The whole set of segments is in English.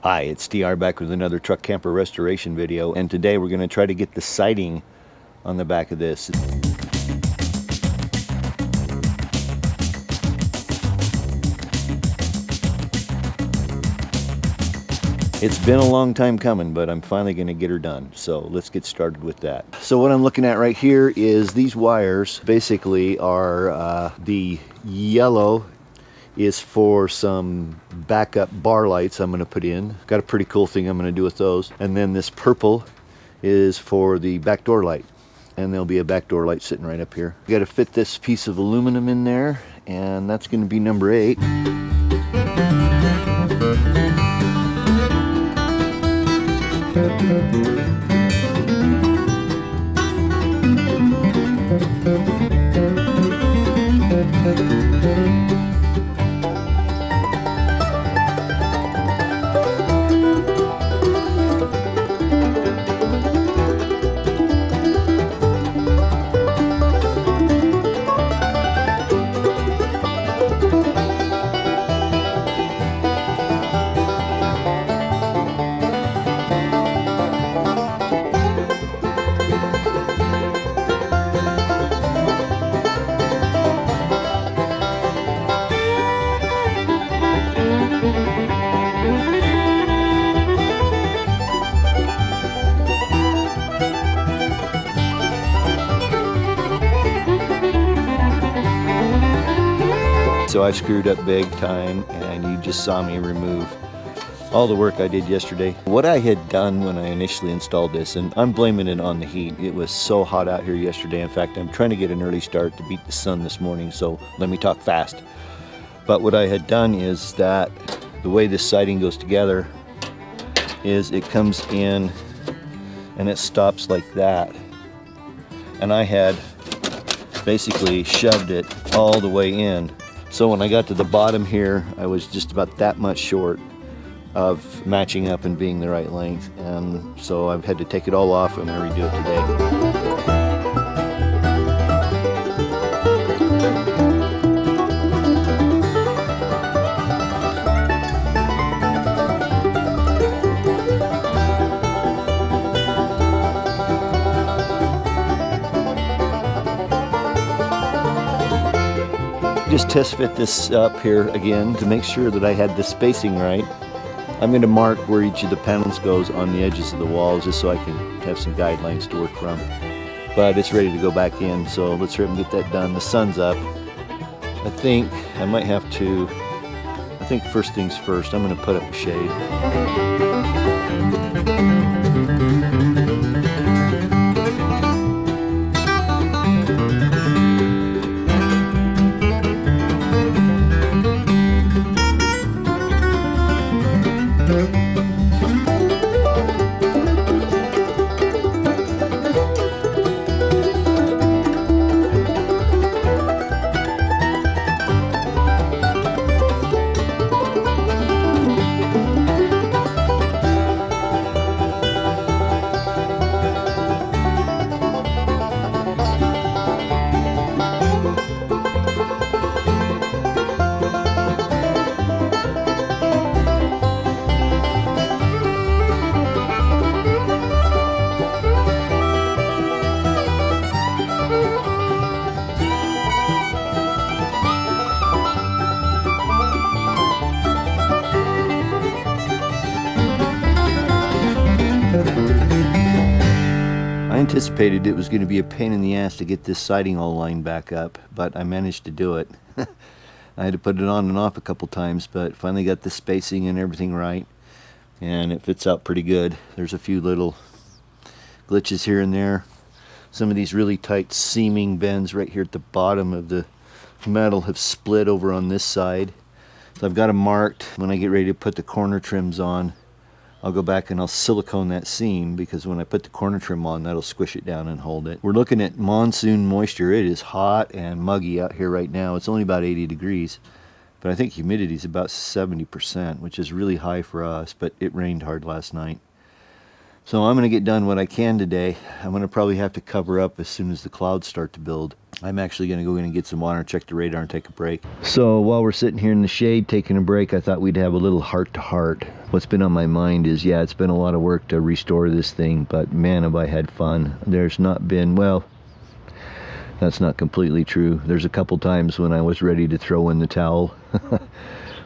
Hi, it's TR back with another truck camper restoration video, and today we're going to try to get the siding on the back of this. It's been a long time coming, but I'm finally going to get her done. So let's get started with that. So what I'm looking at right here is these wires basically are the yellow is for some backup bar lights I'm going to put in. Got a pretty cool thing I'm going to do with those. And then this purple is for the back door light. And there'll be a back door light sitting right up here. Got to fit this piece of aluminum in there, and that's going to be number 8. So I screwed up big time, and you just saw me remove all the work I did yesterday. What I had done when I initially installed this, and I'm blaming it on the heat. It was so hot out here yesterday. In fact, I'm trying to get an early start to beat the sun this morning, so let me talk fast. But what I had done is that the way this siding goes together is it comes in and it stops like that. And I had basically shoved it all the way in. So when I got to the bottom here, I was just about that much short of matching up and being the right length. And so I've had to take it all off. I'm going to redo it today. Just test fit this up here again to make sure that I had the spacing right. I'm going to mark where each of the panels goes on the edges of the walls just so I can have some guidelines to work from. But it's ready to go back in, so let's hurry up and get that done. The sun's up. I think I might have to, I think first things first, I'm going to put up a shade. I anticipated it was going to be a pain in the ass to get this siding all lined back up, but I managed to do it. I had to put it on and off a couple times, but finally got the spacing and everything right, and it fits out pretty good. There's a few little glitches here and there. Some of these really tight seaming bends right here at the bottom of the metal have split over on this side. So I've got them marked. When I get ready to put the corner trims on, I'll go back and I'll silicone that seam, because when I put the corner trim on, that'll squish it down and hold it. We're looking at monsoon moisture. It is hot and muggy out here right now. It's only about 80 degrees, but I think humidity is about 70%, which is really high for us, but it rained hard last night. So I'm going to get done what I can today. I'm going to probably have to cover up as soon as the clouds start to build. I'm actually going to go in and get some water, check the radar, and take a break. So while we're sitting here in the shade taking a break, I thought we'd have a little heart-to-heart. What's been on my mind is, yeah, it's been a lot of work to restore this thing, but man, have I had fun. There's not been, well, that's not completely true. There's a couple times when I was ready to throw in the towel.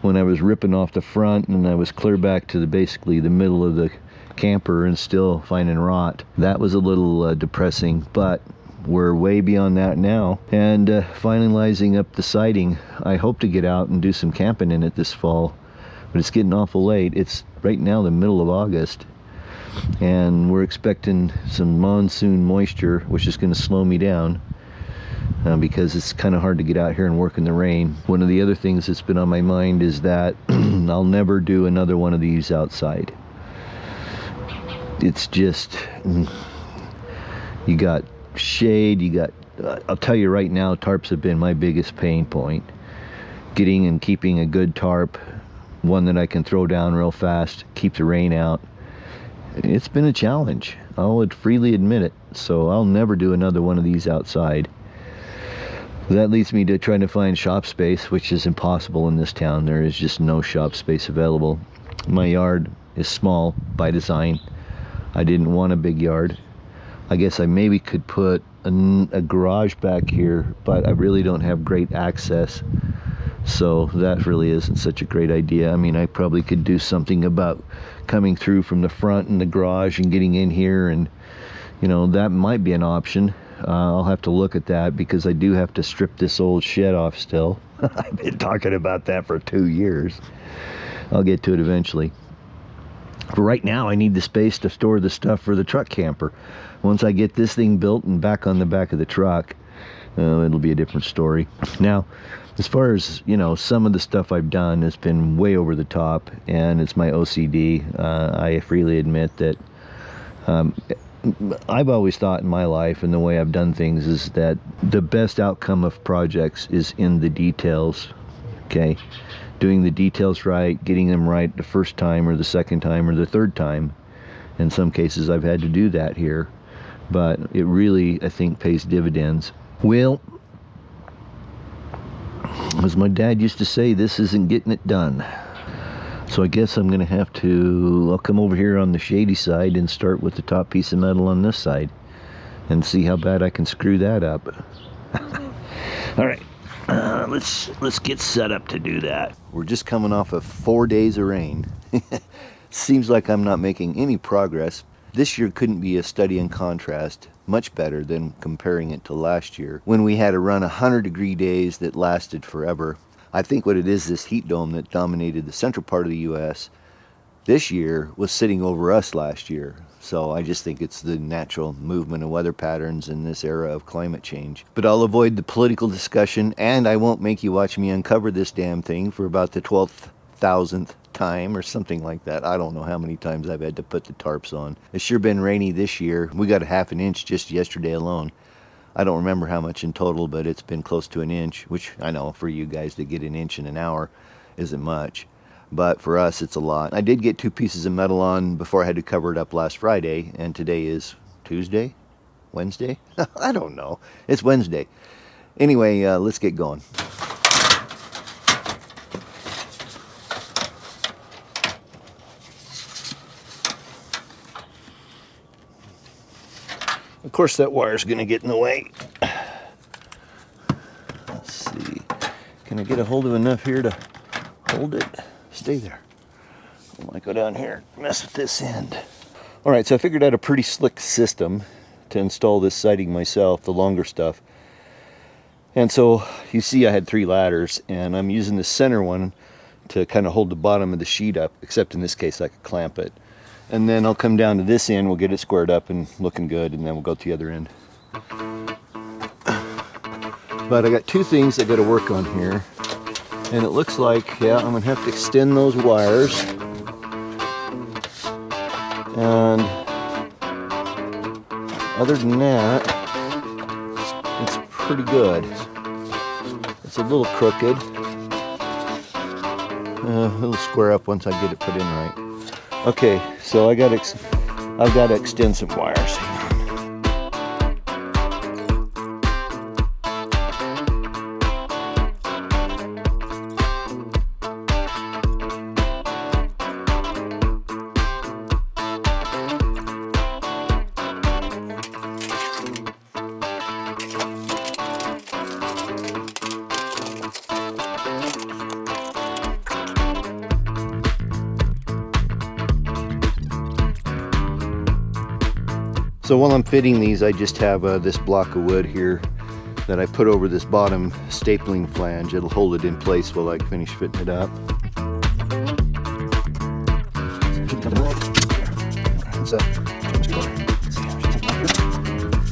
When I was ripping off the front and I was clear back to basically the middle of the camper and still finding rot. That was a little depressing, but we're way beyond that now. And finalizing up the siding. I hope to get out and do some camping in it this fall, but it's getting awful late. It's right now the middle of August, and we're expecting some monsoon moisture, which is going to slow me down. Because it's kind of hard to get out here and work in the rain. One of the other things that's been on my mind is that I'll never do another one of these outside. It's just, you got shade, you got, I'll tell you right now, tarps have been my biggest pain point. Getting and keeping a good tarp, one that I can throw down real fast, keep the rain out. It's been a challenge, I'll freely admit it. So I'll never do another one of these outside. That leads me to trying to find shop space, which is impossible in this town. There is just no shop space available. My yard is small by design. I didn't want a big yard. I guess I maybe could put a garage back here, but I really don't have great access. So that really isn't such a great idea. I mean, I probably could do something about coming through from the front in the garage and getting in here, and you know, that might be an option. I'll have to look at that because I do have to strip this old shed off still. I've been talking about that for 2 years. I'll get to it eventually. But right now I need the space to store the stuff for the truck camper. Once I get this thing built and back on the back of the truck, it'll be a different story. Now, as far as, you know, some of the stuff I've done has been way over the top, and it's my OCD. I freely admit that I've always thought in my life and the way I've done things is that the best outcome of projects is in the details. Okay, doing the details right, getting them right the first time or the second time or the third time. In some cases I've had to do that here, but it really, I think, pays dividends. Well, as my dad used to say, this isn't getting it done. So I guess I'm going to have to, I'll come over here on the shady side and start with the top piece of metal on this side and see how bad I can screw that up. All right, let's get set up to do that. We're just coming off of 4 days of rain. Seems like I'm not making any progress. This year couldn't be a study in contrast much better than comparing it to last year when we had to run 100-degree days that lasted forever. I think what it is, this heat dome that dominated the central part of the U.S. this year was sitting over us last year. So I just think it's the natural movement of weather patterns in this era of climate change. But I'll avoid the political discussion, and I won't make you watch me uncover this damn thing for about the 12,000th time or something like that. I don't know how many times I've had to put the tarps on. It's sure been rainy this year. We got a ½ an inch just yesterday alone. I don't remember how much in total, but it's been close to an inch, which I know for you guys to get an inch in an hour isn't much, but for us it's a lot. I did get 2 pieces of metal on before I had to cover it up last Friday, and today is Tuesday? Wednesday? I don't know. It's Wednesday. Anyway, let's get going. Of course, that wire's going to get in the way. Let's see. Can I get a hold of enough here to hold it? Stay there. I might go down here and mess with this end. All right, so I figured out a pretty slick system to install this siding myself, the longer stuff. And so you see I had 3 ladders, and I'm using the center one to kind of hold the bottom of the sheet up, except in this case I could clamp it. And then I'll come down to this end, we'll get it squared up and looking good, and then we'll go to the other end. But I got 2 things I got to work on here. And it looks like, yeah, I'm going to have to extend those wires. And other than that, it's pretty good. It's a little crooked. It'll square up once I get it put in right. Okay, so I've got to extend some wires. So while I'm fitting these, I just have this block of wood here that I put over this bottom stapling flange. It'll hold it in place while I finish fitting it up. What's that?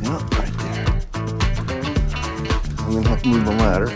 Yeah, right there. I'm gonna have to move my ladder.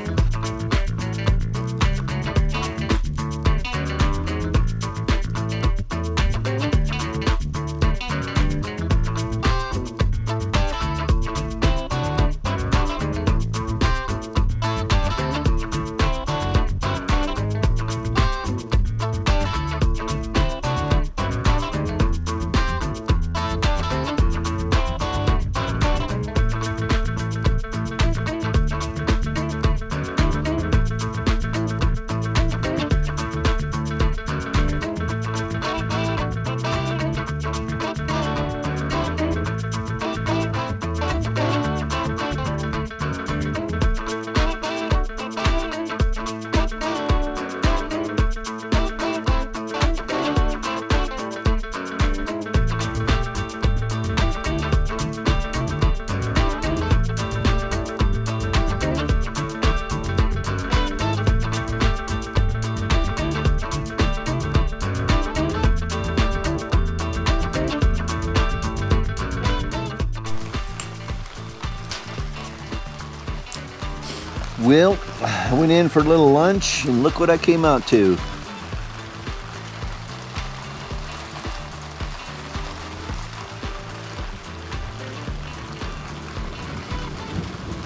Well, I went in for a little lunch and look what I came out to.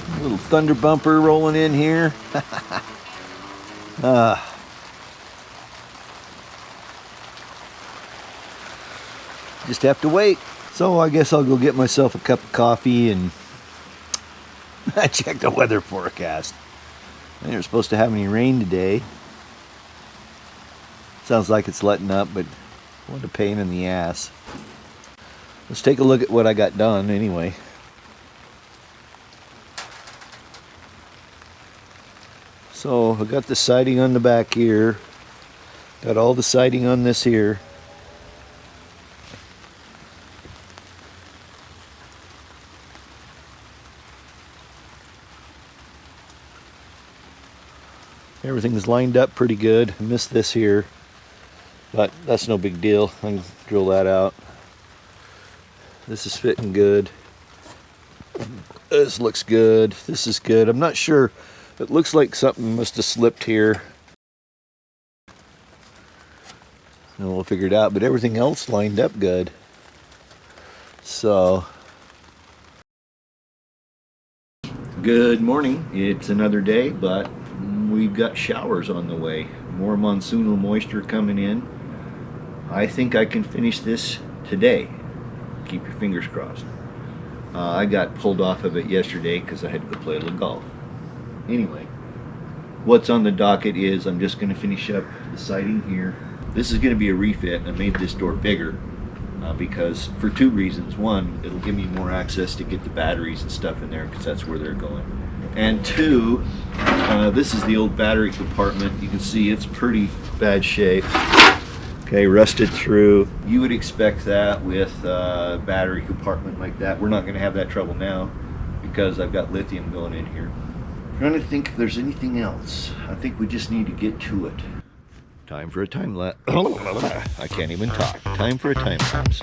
A little Thunder bumper rolling in here. Just have to wait. So I guess I'll go get myself a cup of coffee and check the weather forecast. I think we're supposed to have any rain today. Sounds like it's letting up, but what a pain in the ass. Let's take a look at what I got done anyway. So I got the siding on the back here. Got all the siding on this here. Everything's lined up pretty good. I missed this here, but that's no big deal. I can drill that out. This is fitting good. This looks good. This is good. I'm not sure. It looks like something must have slipped here. And we'll figure it out, but everything else lined up good. So, good morning. It's another day, but we've got showers on the way. More monsoonal moisture coming in. I think I can finish this today. Keep your fingers crossed. I got pulled off of it yesterday because I had to go play a little golf. Anyway, what's on the docket is I'm just going to finish up the siding here. This is going to be a refit. I made this door bigger because for two reasons. One, it'll give me more access to get the batteries and stuff in there because that's where they're going. And two, this is the old battery compartment. You can see it's pretty bad shape. Okay, rusted through. You would expect that with a battery compartment like that. We're not going to have that trouble now because I've got lithium going in here. I'm trying to think if there's anything else. I think we just need to get to it. Time for a time lapse. I can't even talk. Time for a time lapse.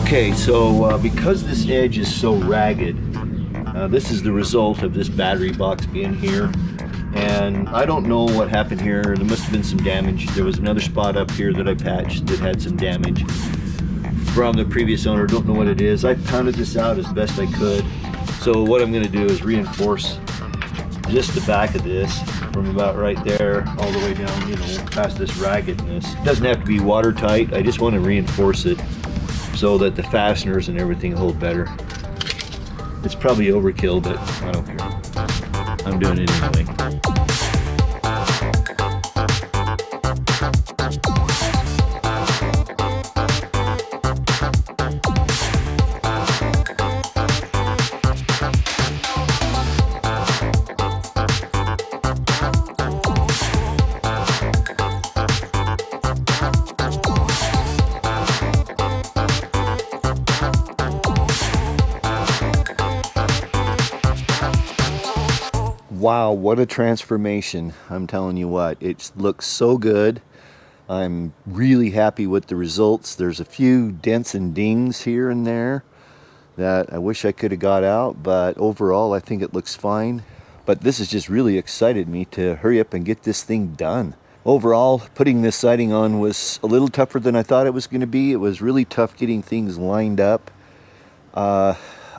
Okay, so because this edge is so ragged, this is the result of this battery box being here. And I don't know what happened here. There must have been some damage. There was another spot up here that I patched that had some damage from the previous owner. Don't know what it is. I pounded this out as best I could. So what I'm going to do is reinforce just the back of this from about right there all the way down, you know, past this raggedness. It doesn't have to be watertight. I just want to reinforce it so that the fasteners and everything hold better. It's probably overkill, but I don't care. I'm doing it anyway. Wow, what a transformation. I'm telling you what, it looks so good. I'm really happy with the results. There's a few dents and dings here and there that I wish I could have got out, but overall I think it looks fine. But this has just really excited me to hurry up and get this thing done. Overall, putting this siding on was a little tougher than I thought it was going to be. It was really tough getting things lined up. I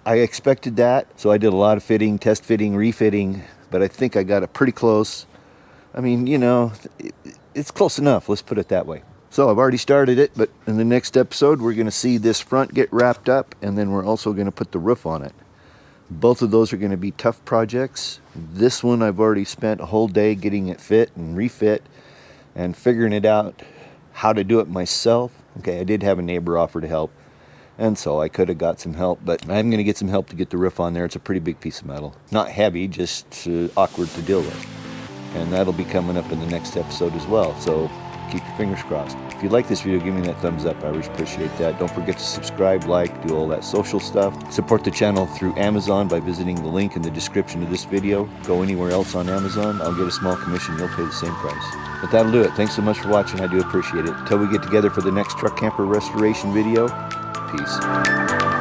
expected that, so I did a lot of fitting, test fitting, refitting, but I think I got it pretty close. I mean, you know, it's close enough, let's put it that way. So I've already started it, but in the next episode we're going to see this front get wrapped up, and then we're also going to put the roof on it. Both of those are going to be tough projects. This one I've already spent a whole day getting it fit and refit and figuring it out how to do it myself. Okay, I did have a neighbor offer to help, and so I could have got some help, but I'm going to get some help to get the roof on there. It's a pretty big piece of metal. Not heavy, just awkward to deal with. And that'll be coming up in the next episode as well, so keep your fingers crossed. If you like this video, give me that thumbs up. I always appreciate that. Don't forget to subscribe, like, do all that social stuff. Support the channel through Amazon by visiting the link in the description of this video. Go anywhere else on Amazon, I'll get a small commission. You'll pay the same price. But that'll do it. Thanks so much for watching. I do appreciate it. Until we get together for the next truck camper restoration video, peace.